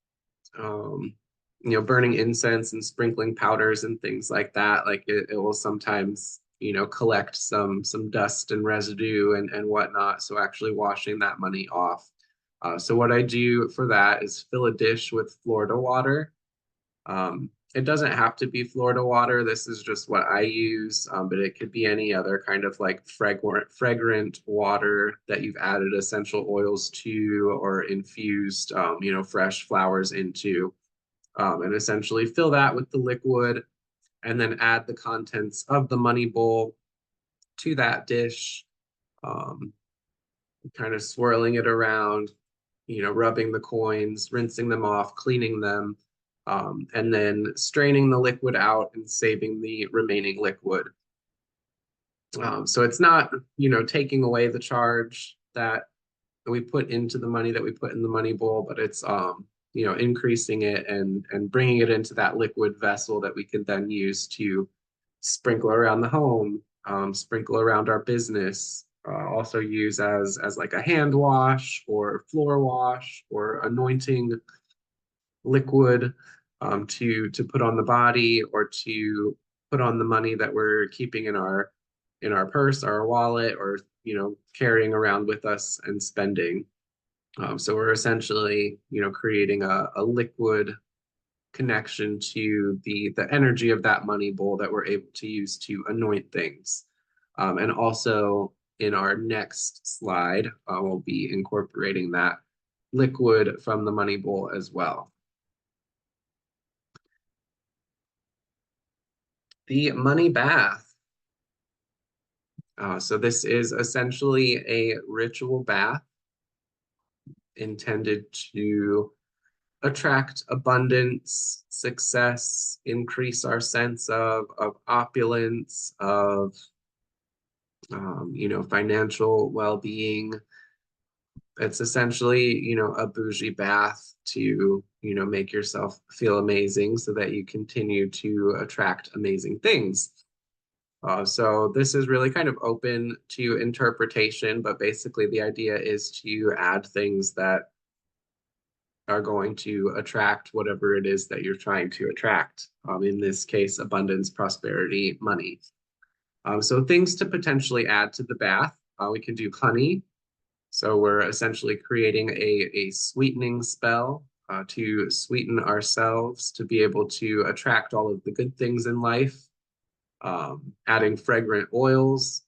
[SPEAKER 1] Um, Burning incense and sprinkling powders and things like that. Like it will sometimes, collect some dust and residue and whatnot. So actually washing that money off. So what I do for that is fill a dish with Florida water. It doesn't have to be Florida water. This is just what I use, but it could be any other kind of like fragrant water that you've added essential oils to, or infused, fresh flowers into, and essentially fill that with the liquid, and then add the contents of the money bowl to that dish, um, kind of swirling it around, rubbing the coins, rinsing them off, cleaning them, and then straining the liquid out and saving the remaining liquid. So it's not, taking away the charge that we put into the money that we put in the money bowl, but it's, increasing it and bringing it into that liquid vessel that we can then use to sprinkle around the home, sprinkle around our business, also use as like a hand wash or floor wash or anointing liquid, to put on the body or to put on the money that we're keeping in our purse, our wallet, or carrying around with us and spending. So we're essentially creating a liquid connection to the energy of that money bowl that we're able to use to anoint things. And also in our next slide, we'll be incorporating that liquid from the money bowl as well. The money bath. So this is essentially a ritual bath intended to attract abundance, success, increase our sense of opulence, of financial well-being. It's essentially, a bougie bath to, make yourself feel amazing so that you continue to attract amazing things. So this is really kind of open to interpretation, but basically the idea is to add things that are going to attract whatever it is that you're trying to attract. In this case, abundance, prosperity, money. So things to potentially add to the bath. We can do honey. So we're essentially creating a sweetening spell to sweeten ourselves to be able to attract all of the good things in life. Adding fragrant oils.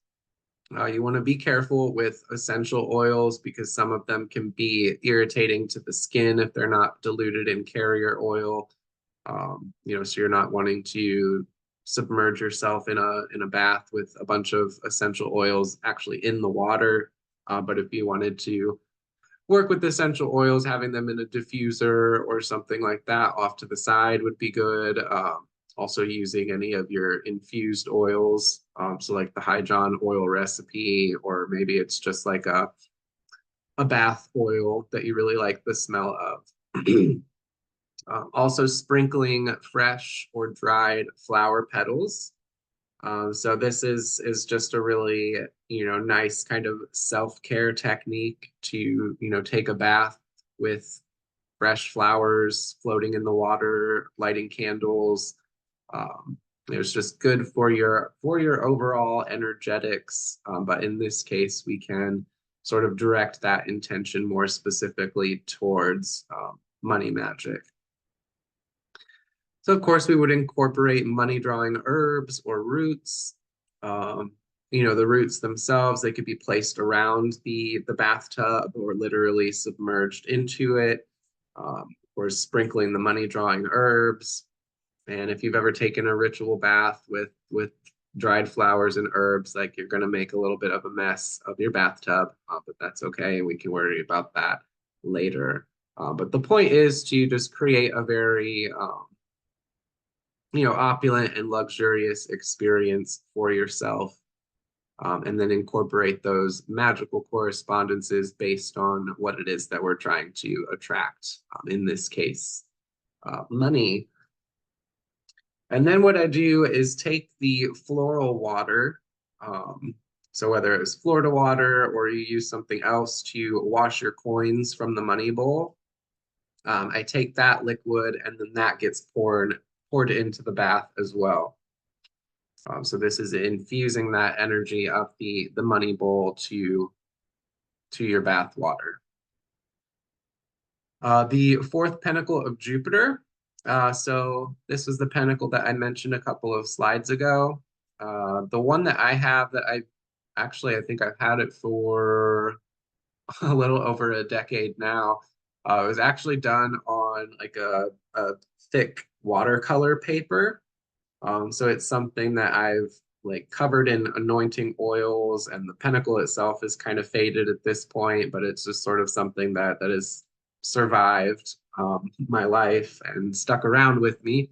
[SPEAKER 1] You want to be careful with essential oils because some of them can be irritating to the skin if they're not diluted in carrier oil. So you're not wanting to submerge yourself in a bath with a bunch of essential oils actually in the water. But if you wanted to work with essential oils, having them in a diffuser or something like that off to the side would be good. Also using any of your infused oils, so like the High John oil recipe, or maybe it's just like a bath oil that you really like the smell of. Also sprinkling fresh or dried flower petals. So this is just a really, nice kind of self-care technique to, take a bath with fresh flowers floating in the water, lighting candles. It's just good for your overall energetics. But in this case, we can sort of direct that intention more specifically towards money magic. So of course we would incorporate money drawing herbs or roots. The roots themselves, they could be placed around the bathtub or literally submerged into it. Or sprinkling the money drawing herbs. And if you've ever taken a ritual bath with dried flowers and herbs, like you're going to make a little bit of a mess of your bathtub, but that's okay. We can worry about that later. But the point is to just create a very, opulent and luxurious experience for yourself. And then incorporate those magical correspondences based on what it is that we're trying to attract. In this case, money. And then what I do is take the floral water, so whether it's Florida water or you use something else to wash your coins from the money bowl, I take that liquid and then that gets poured into the bath as well. So this is infusing that energy of the money bowl to your bath water. The fourth pentacle of Jupiter. So this was the pentacle that I mentioned a couple of slides ago. The one that I have that I think I've had it for a little over a decade now. It was actually done on like a thick watercolor paper. So it's something that I've like covered in anointing oils, and the pentacle itself is kind of faded at this point, but it's just sort of something that has survived my life and stuck around with me.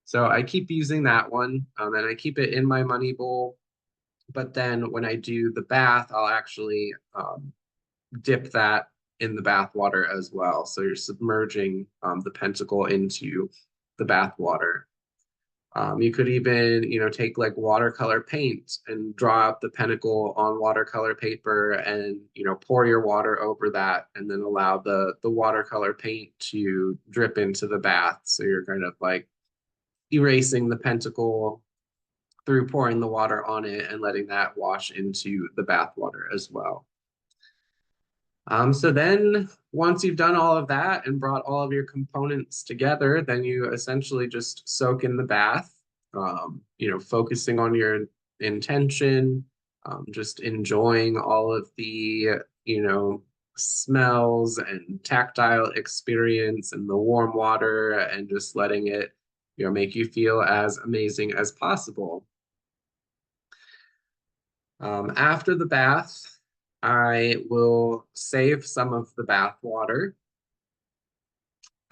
[SPEAKER 1] So I keep using that one, and I keep it in my money bowl. But then when I do the bath, I'll actually dip that in the bath water as well. So you're submerging the pentacle into the bath water. You could even, take like watercolor paint and draw out the pentacle on watercolor paper and, pour your water over that and then allow the watercolor paint to drip into the bath. So you're kind of like erasing the pentacle through pouring the water on it and letting that wash into the bath water as well. So then once you've done all of that and brought all of your components together, then you essentially just soak in the bath, focusing on your intention, just enjoying all of the, smells and tactile experience and the warm water and just letting it, make you feel as amazing as possible. After the bath, I will save some of the bath water.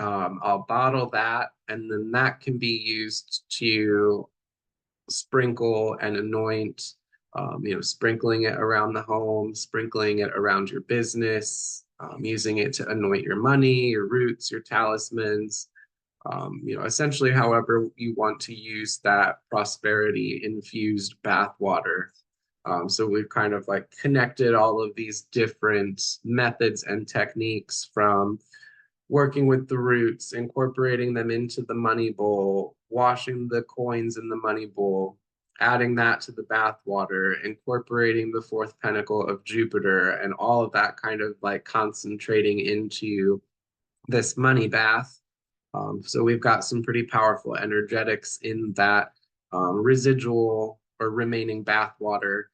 [SPEAKER 1] I'll bottle that, and then that can be used to sprinkle and anoint, sprinkling it around the home, sprinkling it around your business, using it to anoint your money, your roots, your talismans, essentially however you want to use that prosperity infused bath water. So we've kind of like connected all of these different methods and techniques from working with the roots, incorporating them into the money bowl, washing the coins in the money bowl, adding that to the bath water, incorporating the fourth pentacle of Jupiter, and all of that kind of like concentrating into this money bath. So we've got some pretty powerful energetics in that residual or remaining bath water.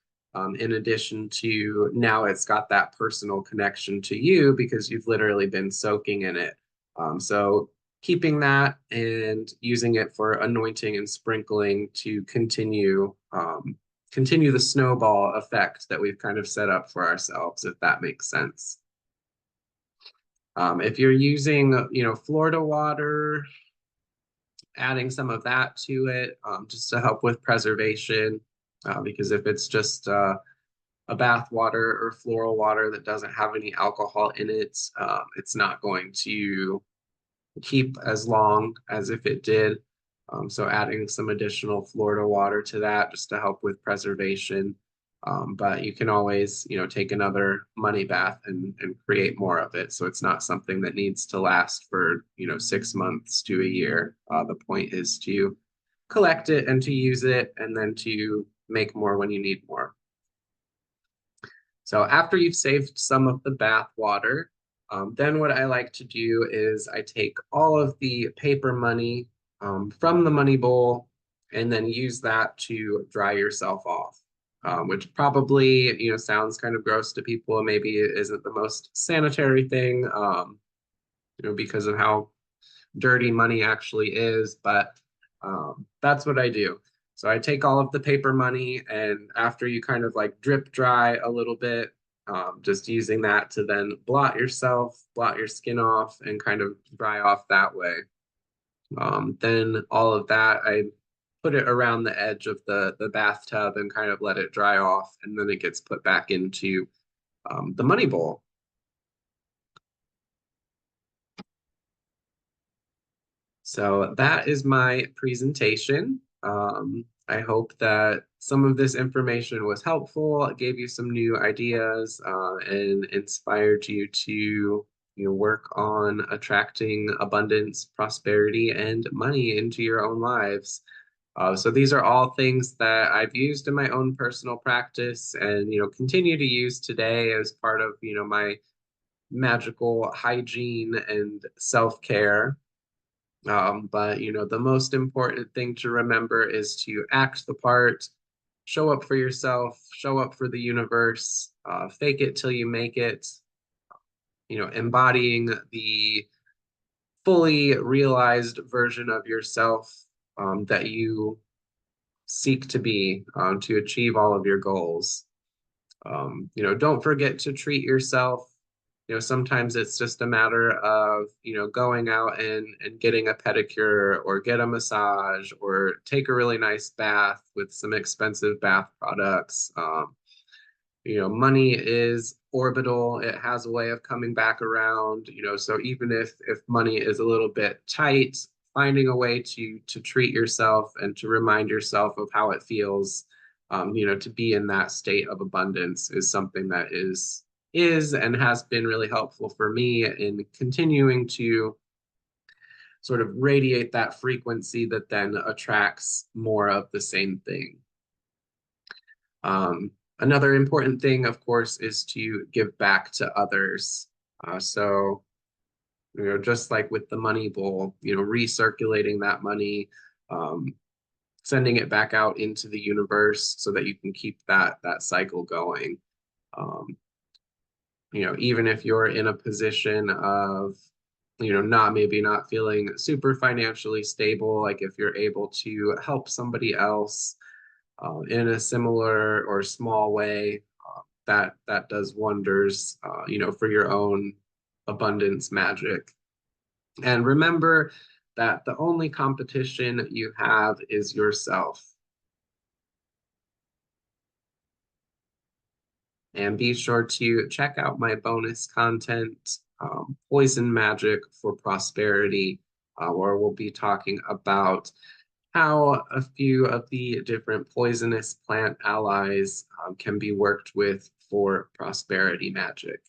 [SPEAKER 1] In addition to now it's got that personal connection to you because you've literally been soaking in it. So keeping that and using it for anointing and sprinkling to continue the snowball effect that we've kind of set up for ourselves, if that makes sense. If you're using, Florida water, adding some of that to it just to help with preservation, because if it's just a bath water or floral water that doesn't have any alcohol in it, it's not going to keep as long as if it did. So adding some additional Florida water to that just to help with preservation. But you can always, take another money bath and create more of it. So it's not something that needs to last for, 6 months to a year. The point is to collect it and to use it and then to make more when you need more. So after you've saved some of the bath water, then what I like to do is I take all of the paper money from the money bowl and then use that to dry yourself off, which probably, sounds kind of gross to people and maybe it isn't the most sanitary thing, because of how dirty money actually is, but that's what I do. So I take all of the paper money and after you kind of like drip dry a little bit, just using that to then blot yourself, blot your skin off and kind of dry off that way. Then all of that, I put it around the edge of the bathtub and kind of let it dry off. And then it gets put back into the money bowl. So that is my presentation. I hope that some of this information was helpful, gave you some new ideas, and inspired you to work on attracting abundance, prosperity, and money into your own lives. So these are all things that I've used in my own personal practice and continue to use today as part of my magical hygiene and self-care. But the most important thing to remember is to act the part, show up for yourself, show up for the universe, fake it till you make it, embodying the fully realized version of yourself that you seek to be to achieve all of your goals. Don't forget to treat yourself. Sometimes it's just a matter of, going out and getting a pedicure or get a massage or take a really nice bath with some expensive bath products. Money is orbital. It has a way of coming back around, so even if money is a little bit tight, finding a way to treat yourself and to remind yourself of how it feels, to be in that state of abundance is something that is and has been really helpful for me in continuing to sort of radiate that frequency that then attracts more of the same thing. Another important thing, of course, is to give back to others. So, just like with the money bowl, recirculating that money, um, sending it back out into the universe so that you can keep that cycle going. Um, Even if you're in a position of, not feeling super financially stable, like if you're able to help somebody else in a similar or small way, that does wonders, for your own abundance magic. And remember that the only competition you have is yourself. And be sure to check out my bonus content, Poison Magic for Prosperity, where we'll be talking about how a few of the different poisonous plant allies can be worked with for prosperity magic.